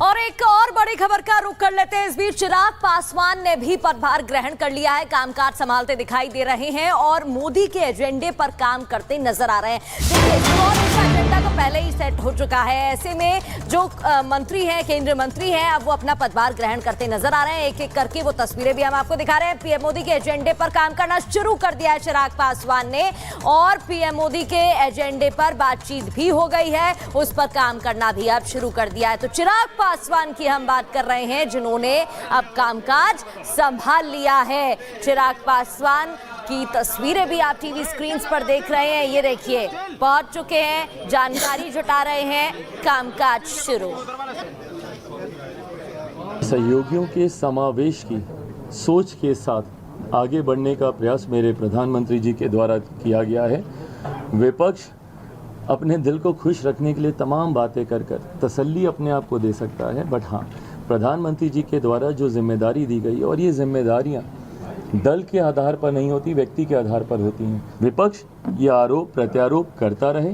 और एक और बड़ी खबर का रुख कर लेते हैं। इस बीच चिराग पासवान ने भी पदभार ग्रहण कर लिया है, कामकाज संभालते दिखाई दे रहे हैं और मोदी के एजेंडे पर काम करते नजर आ रहे हैं। देखिए, एजेंडा तो पहले ही सेट हो चुका है। ऐसे में जो मंत्री हैं, केंद्रीय मंत्री हैं, अब वो अपना पदभार ग्रहण करते नजर आ रहे हैं। एक एक करके वो तस्वीरें भी हम आपको दिखा रहे हैं। पीएम मोदी के एजेंडे पर काम करना शुरू कर दिया है चिराग पासवान ने और पीएम मोदी के एजेंडे पर बातचीत भी हो गई है, उस पर काम करना भी अब शुरू कर दिया है। तो चिराग पासवान की हम बात कर रहे हैं, जिन्होंने अब कामकाज संभाल लिया है। चिराग पासवान की तस्वीरें भी आप टीवी स्क्रीन पर देख रहे हैं। ये देखिए, पहुंच चुके हैं, जानकारी जुटा रहे हैं, कामकाज शुरू। सहयोगियों के समावेश की सोच के साथ आगे बढ़ने का प्रयास मेरे प्रधानमंत्री जी के द्वारा किया गया है। विपक्ष अपने दिल को खुश रखने के लिए तमाम बातें कर तसल्ली अपने आप को दे सकता है, बट हाँ, प्रधानमंत्री जी के द्वारा जो जिम्मेदारी दी गई और ये जिम्मेदारियां दल के आधार पर नहीं होती, व्यक्ति के आधार पर होती हैं। विपक्ष ये आरोप प्रत्यारोप करता रहे,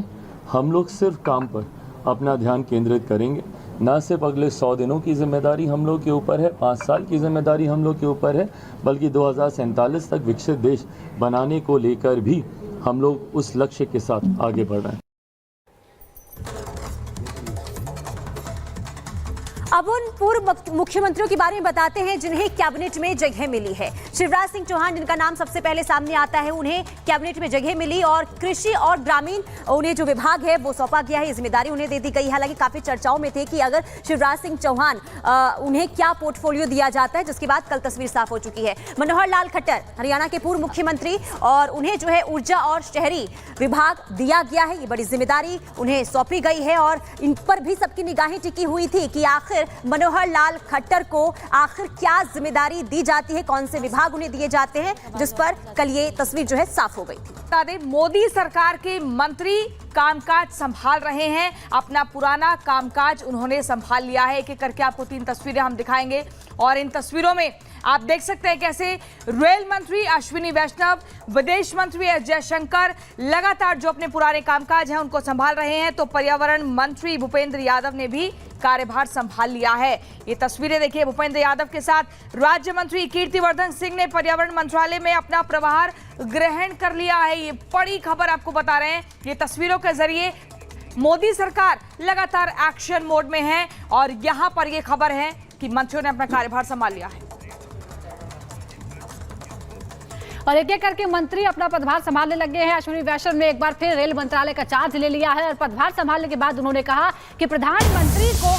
हम लोग सिर्फ काम पर अपना ध्यान केंद्रित करेंगे। ना सिर्फ अगले 100 दिनों की जिम्मेदारी हम लोग के ऊपर है, 5 साल की जिम्मेदारी हम लोग के ऊपर है, बल्कि 2047 तक विकसित देश बनाने को लेकर भी हम लोग उस लक्ष्य के साथ आगे बढ़ रहे हैं। अब उन पूर्व मुख्यमंत्रियों के बारे में बताते हैं जिन्हें कैबिनेट में जगह मिली है। शिवराज सिंह चौहान, जिनका नाम सबसे पहले सामने आता है, उन्हें कैबिनेट में जगह मिली और कृषि और ग्रामीण उन्हें जो विभाग है वो सौंपा गया है, ये जिम्मेदारी उन्हें दे दी गई। हालांकि काफी चर्चाओं में थे कि अगर शिवराज सिंह चौहान उन्हें क्या पोर्टफोलियो दिया जाता है, जिसके बाद कल तस्वीर साफ हो चुकी है। मनोहर लाल खट्टर, हरियाणा के पूर्व मुख्यमंत्री, और उन्हें जो है ऊर्जा और शहरी विभाग दिया गया है। ये बड़ी जिम्मेदारी उन्हें सौंपी गई है और इन पर भी सबकी निगाहें टिकी हुई थी कि आखिर मनोहर लाल खट्टर को आखिर क्या जिम्मेदारी दी जाती है, कौन से विभाग उन्हें दिए जाते हैं, जिस पर कल ये तस्वीर जो है साफ हो गई थी। बता दें, मोदी सरकार के मंत्री कामकाज संभाल रहे हैं, अपना पुराना कामकाज उन्होंने संभाल लिया है। एक एक करके आपको 3 तस्वीरें हम दिखाएंगे और इन तस्वीरों में आप देख सकते हैं कैसे रेल मंत्री अश्विनी वैष्णव, विदेश मंत्री एस जयशंकर लगातार जो अपने पुराने कामकाज हैं उनको संभाल रहे हैं। तो पर्यावरण मंत्री भूपेंद्र यादव ने भी कार्यभार संभाल लिया है। ये तस्वीरें देखिए, भूपेंद्र यादव के साथ राज्य मंत्री कीर्तिवर्धन सिंह ने पर्यावरण मंत्रालय में अपना प्रभार ग्रहण कर लिया है। ये बड़ी खबर आपको बता रहे हैं। ये तस्वीरों के जरिए मोदी सरकार लगातार एक्शन मोड में है और यहां पर यह खबर है कि मंत्रियों ने अपना कार्यभार संभाल लिया है और एक एक करके मंत्री अपना पदभार संभालने लगे हैं। अश्विनी वैष्णव ने एक बार फिर रेल मंत्रालय का चार्ज ले लिया है और पदभार संभालने के बाद उन्होंने कहा कि प्रधानमंत्री को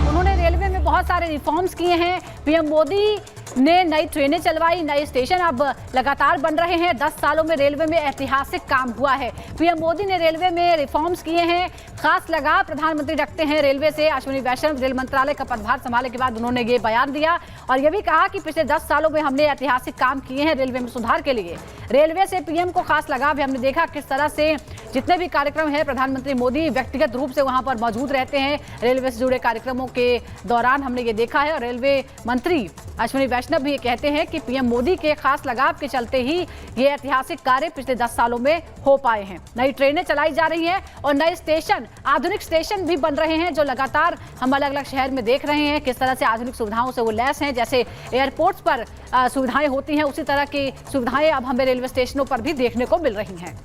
उन्होंने रेलवे में बहुत सारे रिफॉर्म्स किए हैं। पीएम मोदी ने नई ट्रेनें चलवाई, नए स्टेशन अब लगातार बन रहे हैं। 10 सालों में रेलवे में ऐतिहासिक काम हुआ है। पीएम मोदी ने रेलवे में रिफॉर्म्स किए हैं, खास लगाव प्रधानमंत्री रखते हैं रेलवे से। अश्विनी वैष्णव रेल मंत्रालय का पदभार संभालने के बाद उन्होंने ये बयान दिया और ये भी कहा कि पिछले 10 सालों में हमने ऐतिहासिक काम किए हैं रेलवे में सुधार के लिए। रेलवे से पीएम को खास लगाव है। हमने देखा किस तरह से जितने भी कार्यक्रम है प्रधानमंत्री मोदी व्यक्तिगत रूप से वहां पर मौजूद रहते हैं। रेलवे से जुड़े कार्यक्रमों के दौरान हमने ये देखा है और रेलवे मंत्री अश्विनी वैष्णव भी ये कहते हैं कि पीएम मोदी के खास लगाव के चलते ही ये ऐतिहासिक कार्य पिछले 10 सालों में हो पाए हैं। नई ट्रेनें चलाई जा रही हैं और नए स्टेशन, आधुनिक स्टेशन भी बन रहे हैं जो लगातार हम अलग अलग शहर में देख रहे हैं किस तरह से आधुनिक सुविधाओं से वो लैस हैं। जैसे एयरपोर्ट्स पर सुविधाएं होती हैं, उसी तरह की सुविधाएं अब हमें रेलवे स्टेशनों पर भी देखने को मिल रही हैं।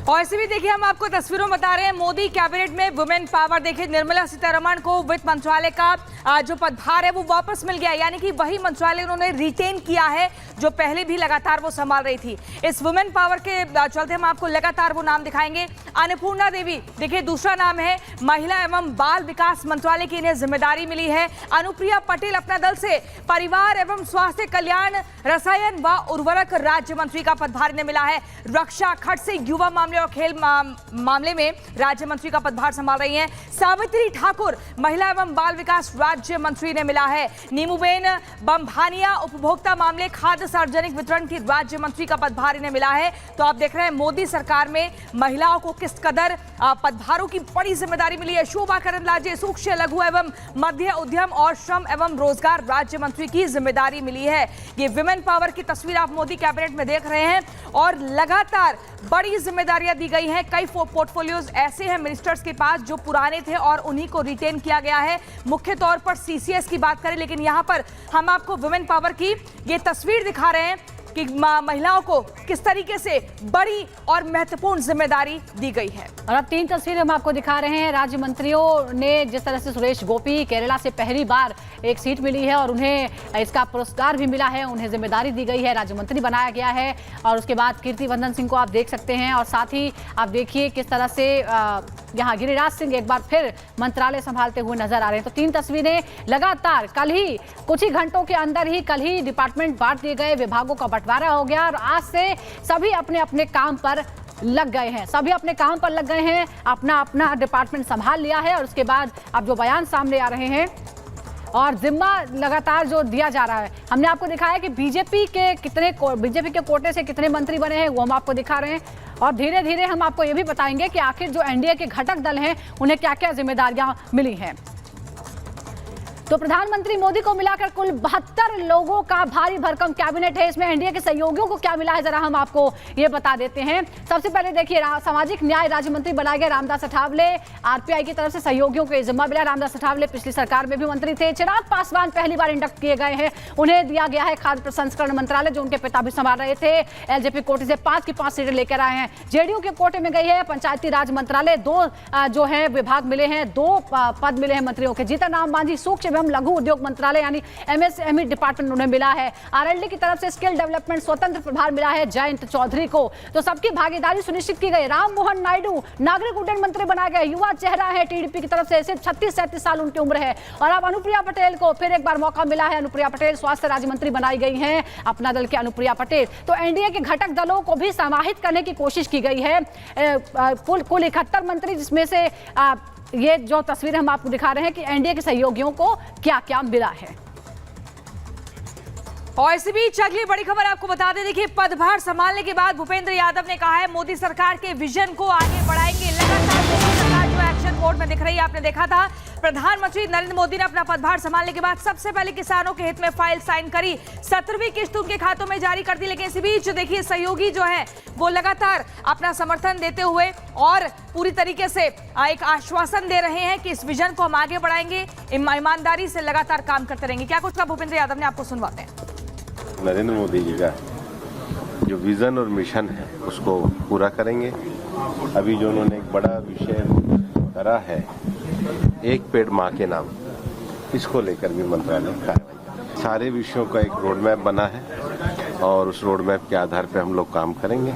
और ऐसे भी देखिए, हम आपको तस्वीरों बता रहे हैं मोदी कैबिनेट में वुमेन पावर। देखिए, निर्मला सीतारमण को वित्त मंत्रालय का जो पदभार है वो वापस मिल गया, यानी कि वही मंत्रालय उन्होंने रिटेन किया है जो पहले भी लगातार वो संभाल रही थी। इस वुमेन पावर के चलते हम आपको लगातार वो नाम दिखाएंगे। अन्नपूर्णा देवी, देखिए दूसरा नाम है, महिला एवं बाल विकास मंत्रालय की इन्हें जिम्मेदारी मिली है। अनुप्रिया पटेल अपना दल से परिवार एवं स्वास्थ्य कल्याण, रसायन व उर्वरक राज्य मंत्री का पदभार इन्हें मिला है। रक्षा खट से युवा मामले मामले और खेल मामले में राज्य मंत्री का पदभार संभाल रही हैं। सावित्री ठाकुर महिला एवं बाल विकास राज्य मंत्री ने मिला है। नीमूबेन बम्भानिया उपभोक्ता मामले खाद्य सार्वजनिक वितरण की राज्य मंत्री का पदभार इन्हें मिला है। तो आप देख रहे हैं मोदी सरकार में महिलाओं को किस कदर पदभारों की बड़ी जिम्मेदारी मिली है। शोभा करंदलाजे सूक्ष्म लघु एवं मध्य उद्यम और श्रम एवं रोजगार राज्य मंत्री की जिम्मेदारी मिली है। ये विमेन पावर की तस्वीर आप मोदी कैबिनेट में देख रहे हैं और लगातार बड़ी जिम्मेदारियां दी गई हैं। कई पोर्टफोलियोज ऐसे हैं मिनिस्टर्स के पास जो पुराने थे और उन्हीं को रिटेन किया गया है। मुख्य तौर पर सीसीएस की बात करें, लेकिन यहां पर हम आपको विमेन पावर की ये तस्वीर दिखा रहे हैं कि महिलाओं को किस तरीके से बड़ी और महत्वपूर्ण जिम्मेदारी दी गई है। और अब 3 तस्वीरें हम आपको दिखा रहे हैं। राज्य मंत्रियों ने जिस तरह से सुरेश गोपी केरला से पहली बार एक सीट मिली है और उन्हें इसका पुरस्कार भी मिला है, उन्हें जिम्मेदारी दी गई है, राज्य मंत्री बनाया गया है। और उसके बाद कीर्तिवर्धन सिंह को आप देख सकते हैं और साथ ही आप देखिए किस तरह से यहाँ गिरिराज सिंह एक बार फिर मंत्रालय संभालते हुए नजर आ रहे हैं। तो 3 तस्वीरें लगातार कल ही कुछ ही घंटों के अंदर ही कल ही डिपार्टमेंट बांट दिए गए, विभागों का बंटवारा हो गया और आज से सभी अपने अपने काम पर लग गए हैं। सभी अपने काम पर लग गए हैं, अपना अपना डिपार्टमेंट संभाल लिया है। और उसके बाद अब जो बयान सामने आ रहे हैं और जिम्मा लगातार जो दिया जा रहा है, हमने आपको दिखाया कि बीजेपी के कोटे से कितने मंत्री बने हैं वो हम आपको दिखा रहे हैं। और धीरे धीरे हम आपको ये भी बताएंगे कि आखिर जो एनडीए के घटक दल हैं उन्हें क्या क्या जिम्मेदारियां मिली हैं। तो प्रधानमंत्री मोदी को मिलाकर कुल 72 लोगों का भारी भरकम कैबिनेट है। इसमें एनडीए के सहयोगियों को क्या मिला है जरा हम आपको ये बता देते हैं। सबसे पहले देखिए सामाजिक न्याय राज्य मंत्री बनाए गए रामदास अठावले, आरपीआई की तरफ से सहयोगियों को जिम्मा मिला। रामदास अठावले पिछली सरकार में भी मंत्री थे। चिराग पासवान पहली बार इंडक्ट किए गए हैं, उन्हें दिया गया है खाद्य प्रसंस्करण मंत्रालय जो उनके पिता भी संभाल रहे थे। एलजेपी कोटे से 5 की 5 सीटें लेकर आए हैं। जेडीयू के कोटे में गई है पंचायती राज मंत्रालय, 2 जो है विभाग मिले हैं, 2 पद मिले हैं मंत्रियों के। जीतन राम मांझी सूक्ष्म एवं लघु उद्योग मंत्रालय यानी एमएसएमई डिपार्टमेंट उन्हें मिला है। आरएलडी की तरफ से स्किल डेवलपमेंट स्वतंत्र प्रभार मिला है जयंत चौधरी को। तो सबकी भागीदारी सुनिश्चित की गई। राम मोहन नायडू नागरिक उड्डयन मंत्री बनाए गए, युवा चेहरा है टीडीपी की तरफ से, सिर्फ 36-37 साल उनकी उम्र है। और अब अनुप्रिया पटेल को फिर एक बार मौका मिला है। अनुप्रिया पटेल स्वास्थ्य राज्य मंत्री बनाई गई हैं, अपना दल की अनुप्रिया पटेल। तो एनडीए के घटक दलों को भी समाहित करने की कोशिश की गई है। कुल 71 मंत्री, जिसमें से ये जो तस्वीरें हम आपको दिखा रहे हैं कि एनडीए के सहयोगियों को क्या क्या मिला है। और इसी बीच अगली बड़ी खबर आपको बता दें, देखिए पदभार संभालने के बाद भूपेंद्र यादव ने कहा है मोदी सरकार के विजन को आगे बढ़ाएंगे। लगातार मोदी सरकार जो एक्शन बोर्ड में दिख रही है, आपने देखा था प्रधानमंत्री नरेंद्र मोदी ने अपना पदभार संभालने के बाद सबसे पहले किसानों के हित में फाइल साइन करी, 17वीं किस्त उनके खातों में जारी कर दी। लेकिन इसी बीच देखिए सहयोगी जो है वो लगातार अपना समर्थन देते हुए और पूरी तरीके से एक आश्वासन दे रहे हैं कि इस विजन को हम आगे बढ़ाएंगे, ईमानदारी से लगातार काम करते रहेंगे। क्या कुछ कहा भूपेंद्र यादव ने, आपको सुनवाते हैं। नरेंद्र मोदी जी का जो विजन और मिशन है उसको पूरा करेंगे। अभी जो उन्होंने एक बड़ा विषय करा है, एक पेड़ माँ के नाम, इसको लेकर भी मंत्रालय कार्रवाई। सारे विषयों का एक रोड मैप बना है और उस रोड मैप के आधार पर हम लोग काम करेंगे।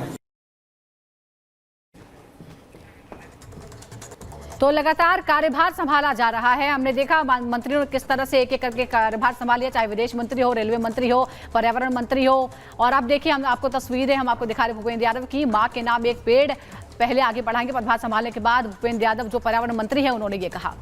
तो लगातार कार्यभार संभाला जा रहा है। हमने देखा मंत्रियों ने किस तरह से एक एक करके कार्यभार संभालिया, चाहे विदेश मंत्री हो, रेलवे मंत्री हो, पर्यावरण मंत्री हो। और अब देखिए हम आपको तस्वीरें हम आपको दिखा रहे भूपेंद्र यादव की, मां के नाम एक पेड़, पहले आगे बढ़ाएंगे। पदभार संभालने के बाद भूपेंद्र यादव जो पर्यावरण मंत्री है उन्होंने ये कहा।